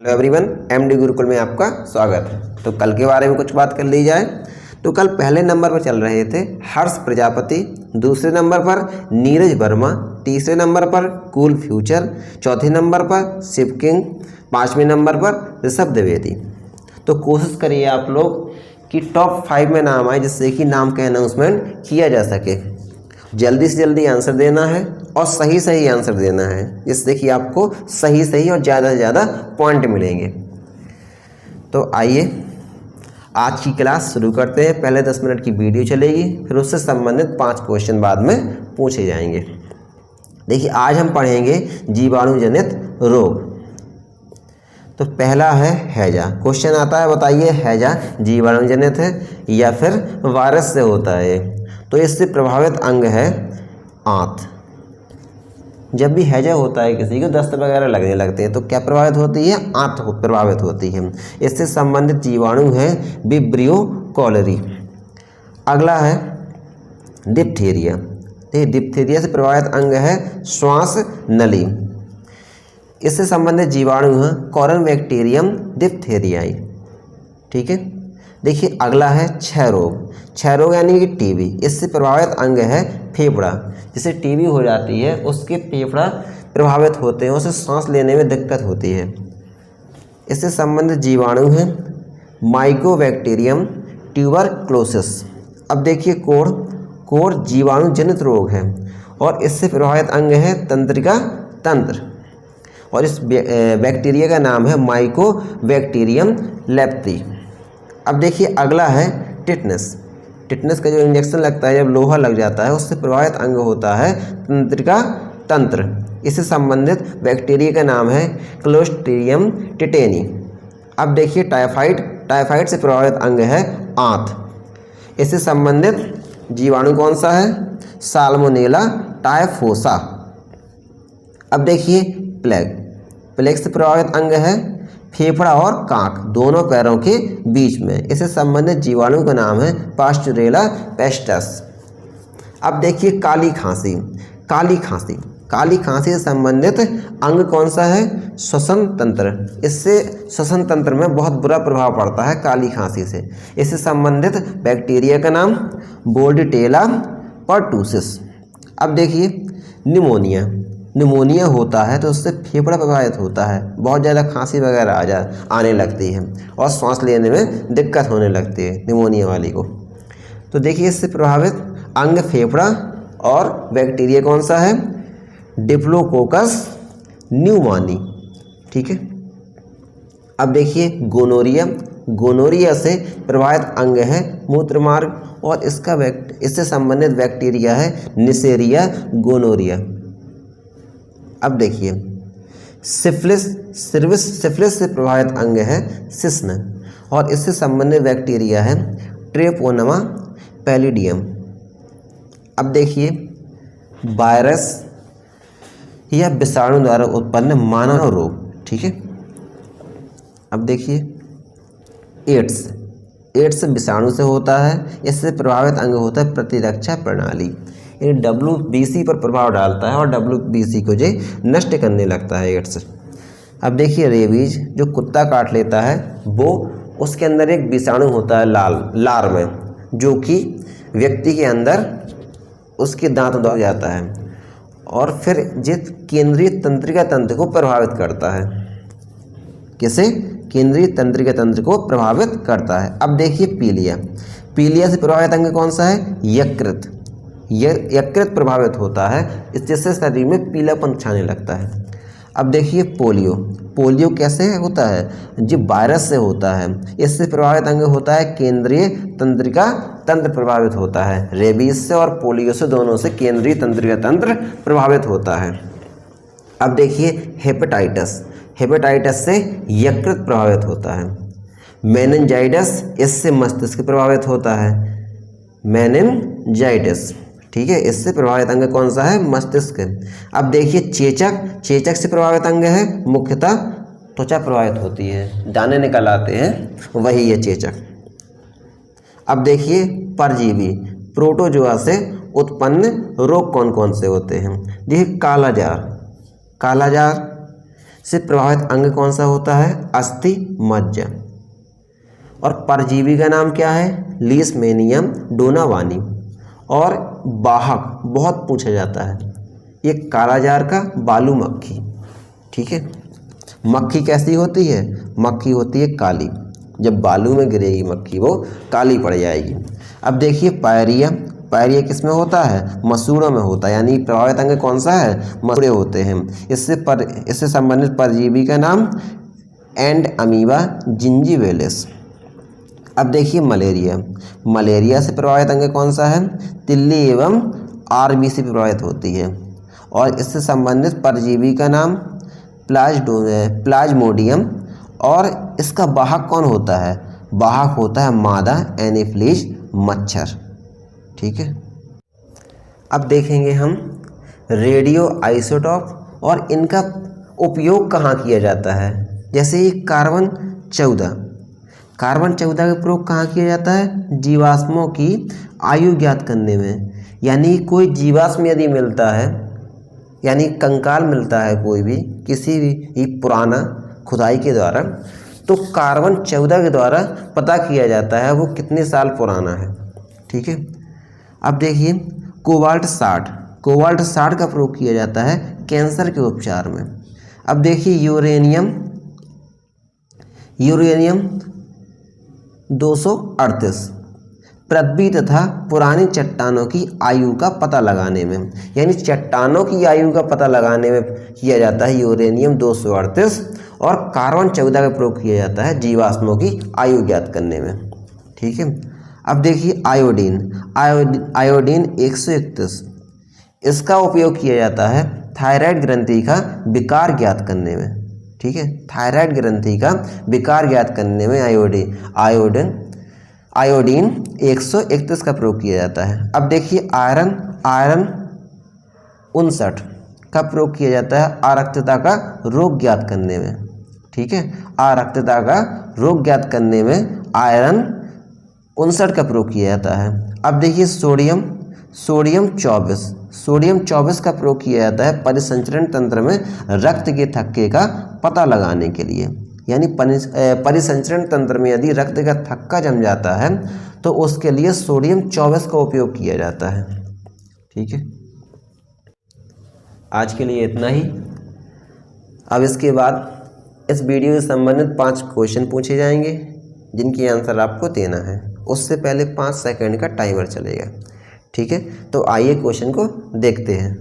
Hello everyone, MD Gurukul में आपका स्वागत है। तो कल के बारे में कुछ बात कर ली जाए तो कल पहले नंबर पर चल रहे थे हर्ष प्रजापति, दूसरे नंबर पर नीरज वर्मा, तीसरे नंबर पर कूल फ्यूचर, चौथे नंबर पर शिव किंग, पाँचवें नंबर पर ऋषभ द्विवेदी। तो कोशिश करिए आप लोग कि टॉप 5 में नाम आए जिससे कि नाम का अनाउंसमेंट किया जा सके। जल्दी से जल्दी आंसर देना है और सही सही आंसर देना है जिससे कि आपको सही सही और ज़्यादा से ज़्यादा पॉइंट मिलेंगे। तो आइए आज की क्लास शुरू करते हैं। पहले 10 मिनट की वीडियो चलेगी, फिर उससे संबंधित 5 क्वेश्चन बाद में पूछे जाएंगे। देखिए आज हम पढ़ेंगे जीवाणु जनित रोग। तो पहला है हैजा। क्वेश्चन आता है, बताइए हैजा जीवाणु जनित है या फिर वायरस से होता है। तो इससे प्रभावित अंग है आंत। जब भी हैजा होता है किसी को दस्त वगैरह लगने लगते हैं तो क्या प्रभावित होती है? आंत प्रभावित होती है। इससे संबंधित जीवाणु है विब्रियो कॉलेरी। अगला है डिप्थीरिया। डिप्थीरिया से प्रभावित अंग है श्वास नली। इससे संबंधित जीवाणु है कॉरन बैक्टीरियम डिप्थेरियाई। ठीक है। देखिए अगला है क्षय रोग। क्षय रोग यानी कि टीबी। इससे प्रभावित अंग है फेफड़ा। जिसे टीबी हो जाती है उसके फेफड़ा प्रभावित होते हैं, उसे सांस लेने में दिक्कत होती है। इससे संबंधित जीवाणु है माइकोबैक्टीरियम ट्यूबरक्लोसिस। अब देखिए कोढ़ जीवाणु जनित रोग है और इससे प्रभावित अंग है तंत्रिका तंत्र और इस बैक्टीरिया का नाम है माइकोबैक्टीरियम लेप्टी। अब देखिए अगला है टिटनेस। टिटनेस का जो इंजेक्शन लगता है जब लोहा लग जाता है उससे प्रभावित अंग होता है तंत्रिका तंत्र। इससे संबंधित बैक्टीरिया का नाम है क्लोस्ट्रिडियम टिटेनी। अब देखिए टाइफाइड से प्रभावित अंग है आंत। इससे संबंधित जीवाणु कौन सा है? साल्मोनेला टाइफोसा। अब देखिए प्लेग से प्रभावित अंग है फेफड़ा और कांक दोनों पैरों के बीच में। इससे संबंधित जीवाणु का नाम है पास्चुरेला पेस्टस। अब देखिए काली खांसी से संबंधित अंग कौन सा है? श्वसन तंत्र। इससे श्वसन तंत्र में बहुत बुरा प्रभाव पड़ता है काली खांसी से। इससे संबंधित बैक्टीरिया का नाम बोर्डिटेला पर्टूसिस। अब देखिए निमोनिया होता है तो उससे फेफड़ा प्रभावित होता है, बहुत ज़्यादा खांसी वगैरह आने लगती है और सांस लेने में दिक्कत होने लगती है निमोनिया वाली को। तो देखिए इससे प्रभावित अंग फेफड़ा और बैक्टीरिया कौन सा है? Diplococcus pneumoniae. ठीक है। अब देखिए गोनोरिया से प्रभावित अंग है मूत्रमार्ग और इससे संबंधित बैक्टीरिया है निसेरिया गोनोरिया। अब देखिए सिफिलिस से प्रभावित अंग है सिस्न और इससे संबंधित बैक्टीरिया है ट्रेपोनमा पैलिडियम। अब देखिए वायरस या विषाणु द्वारा उत्पन्न मानव रोग। ठीक है। अब देखिए एड्स विषाणु से होता है। इससे प्रभावित अंग होता है प्रतिरक्षा प्रणाली। ये WBC पर प्रभाव डालता है और WBC को जो नष्ट करने लगता है एड्स। अब देखिए रेबीज जो कुत्ता काट लेता है वो उसके अंदर एक विषाणु होता है लार्वा जो कि व्यक्ति के अंदर उसके दांत दब जाता है और फिर जिस केंद्रीय तंत्रिका तंत्र को प्रभावित करता है। किसे? केंद्रीय तंत्रिका तंत्र को प्रभावित करता है। अब देखिए पीलिया से प्रभावित अंग कौन सा है? यकृत प्रभावित होता है, इससे शरीर में पीलापन छाने लगता है। अब देखिए पोलियो कैसे होता है? जो वायरस से होता है। इससे प्रभावित अंग होता है केंद्रीय तंत्रिका तंत्र प्रभावित होता है। रेबीज से और पोलियो से दोनों से केंद्रीय तंत्रिका तंत्र प्रभावित होता है। अब देखिए हेपेटाइटिस से यकृत प्रभावित होता है। मेनिनजाइटिस इससे मस्तिष्क प्रभावित होता है। मेनिनजाइटिस। ठीक है। इससे प्रभावित अंग कौन सा है? मस्तिष्क। अब देखिए चेचक से प्रभावित अंग है मुख्यतः त्वचा प्रभावित होती है, दाने निकल आते हैं, वही है चेचक। अब देखिए परजीवी प्रोटोजोआ से उत्पन्न रोग कौन कौन से होते हैं? देखिए कालाजार से प्रभावित अंग कौन सा होता है? अस्थि मज्जा। और परजीवी का नाम क्या है? लीशमैनियम डोनावानी। और वाहक बहुत पूछा जाता है, ये कालाजार का बालू मक्खी। ठीक है, मक्खी कैसी होती है? मक्खी होती है काली, जब बालू में गिरेगी मक्खी वो काली पड़ जाएगी। अब देखिए पायरिया, पायरिया किस में होता है? मसूड़ों में होता है, यानी प्रभावित अंग कौन सा है? मसूड़े होते हैं। इससे संबंधित परजीवी का नाम एंड अमीबा जिंजीवेलिस। अब देखिए मलेरिया, मलेरिया से प्रभावित अंग कौन सा है? तिल्ली एवं आरबीसी प्रभावित होती है। और इससे संबंधित परजीवी का नाम प्लाज्मोडियम। और इसका वाहक कौन होता है? वाहक होता है मादा एनीफ्लीज मच्छर। ठीक है, अब देखेंगे हम रेडियो आइसोटोप और इनका उपयोग कहाँ किया जाता है। जैसे ये कार्बन 14, कार्बन 14 का प्रयोग कहाँ किया जाता है? जीवाश्मों की आयु ज्ञात करने में। यानी कोई जीवाश्म यदि मिलता है, यानी कंकाल मिलता है कोई भी किसी भी पुराना खुदाई के द्वारा, तो कार्बन 14 के द्वारा पता किया जाता है वो कितने साल पुराना है। ठीक है, अब देखिए कोबाल्ट 60, कोबाल्ट 60 का प्रयोग किया जाता है कैंसर के उपचार में। अब देखिए यूरेनियम, यूरेनियम 238 पृथ्वी तथा पुरानी चट्टानों की आयु का पता लगाने में, यानी चट्टानों की आयु का पता लगाने में किया जाता है यूरेनियम 238। और कार्बन 14 का प्रयोग किया जाता है जीवाश्मों की आयु ज्ञात करने में। ठीक है, अब देखिए आयोडीन, आयोडीन 131, इसका उपयोग किया जाता है थायराइड ग्रंथि का विकार ज्ञात करने में। ठीक है, थायराइड ग्रंथि का विकार ज्ञात करने में आयोडीन 131 का प्रयोग किया जाता है। अब देखिए आयरन, आयरन 59 का प्रयोग किया जाता है आरक्तता का रोग ज्ञात करने में। ठीक है, आरक्तता का रोग ज्ञात करने में आयरन 59 का प्रयोग किया जाता है। अब देखिए सोडियम, सोडियम 24, सोडियम 24 का प्रयोग किया जाता है परिसंचरण तंत्र में रक्त के थक्के का पता लगाने के लिए। यानी परिसंचरण तंत्र में यदि रक्त का थक्का जम जाता है तो उसके लिए सोडियम 24 का उपयोग किया जाता है। ठीक है, आज के लिए इतना ही। अब इसके बाद इस वीडियो से संबंधित 5 क्वेश्चन पूछे जाएंगे जिनकी आंसर आपको देना है। उससे पहले 5 सेकंड का टाइमर चलेगा। ठीक है, तो आइए क्वेश्चन को देखते हैं।